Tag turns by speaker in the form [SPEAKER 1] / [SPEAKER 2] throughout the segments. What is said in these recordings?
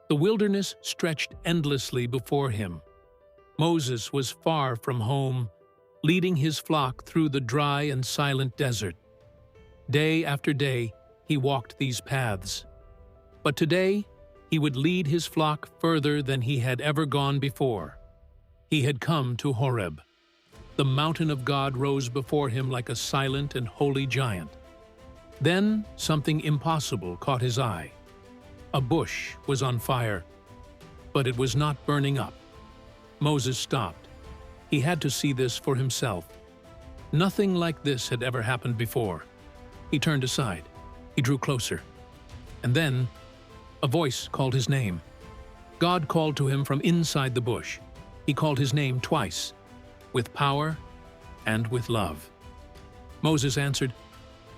[SPEAKER 1] The wilderness stretched endlessly before him. Moses was far from home, leading his flock through the dry and silent desert. Day after day, he walked these paths. But today, he would lead his flock further than he had ever gone before. He had come to Horeb. The mountain of God rose before him like a silent and holy giant. Then something impossible caught his eye. A bush was on fire, but it was not burning up. Moses stopped. He had to see this for himself. Nothing like this had ever happened before. He turned aside. He drew closer. And then, a voice called his name. God called to him from inside the bush. He called his name twice, with power and with love. Moses answered,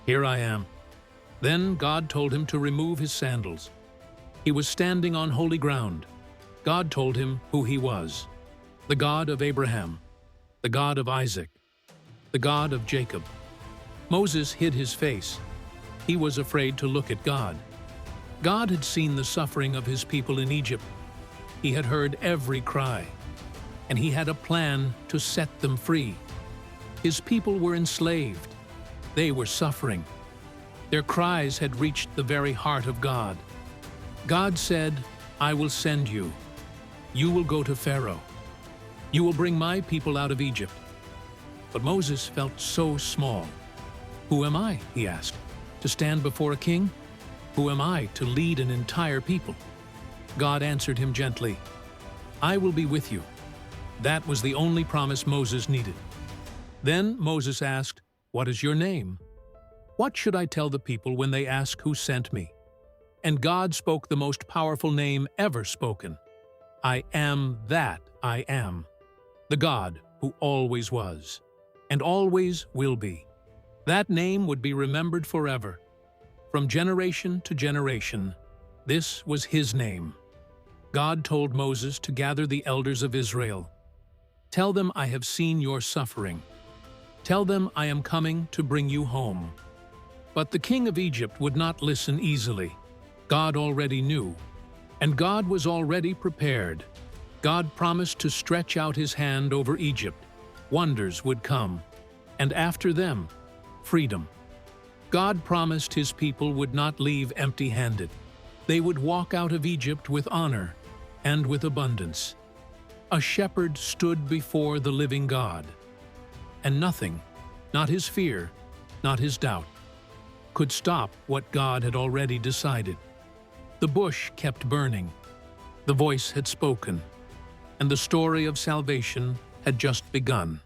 [SPEAKER 1] "Here I am." Then God told him to remove his sandals. He was standing on holy ground. God told him who he was: the God of Abraham, the God of Isaac, the God of Jacob. Moses hid his face. He was afraid to look at God. God had seen the suffering of his people in Egypt. He had heard every cry, and he had a plan to set them free. His people were enslaved. They were suffering. Their cries had reached the very heart of God. God said, "I will send you. You will go to Pharaoh. You will bring my people out of Egypt." But Moses felt so small. "Who am I?" he asked, "to stand before a king? Who am I to lead an entire people?" God answered him gently, "I will be with you." That was the only promise Moses needed. Then Moses asked, "What is your name?" "What should I tell the people when they ask who sent me?" And God spoke the most powerful name ever spoken. "I am that I am," the God who always was, and always will be. That name would be remembered forever. From generation to generation, this was his name. God told Moses to gather the elders of Israel. "Tell them I have seen your suffering. Tell them I am coming to bring you home." But the king of Egypt would not listen easily. God already knew, and God was already prepared. God promised to stretch out his hand over Egypt. Wonders would come, and after them, freedom. God promised his people would not leave empty-handed. They would walk out of Egypt with honor and with abundance. A shepherd stood before the living God, and nothing, not his fear, not his doubt, could stop what God had already decided. The bush kept burning. The voice had spoken, and the story of salvation had just begun.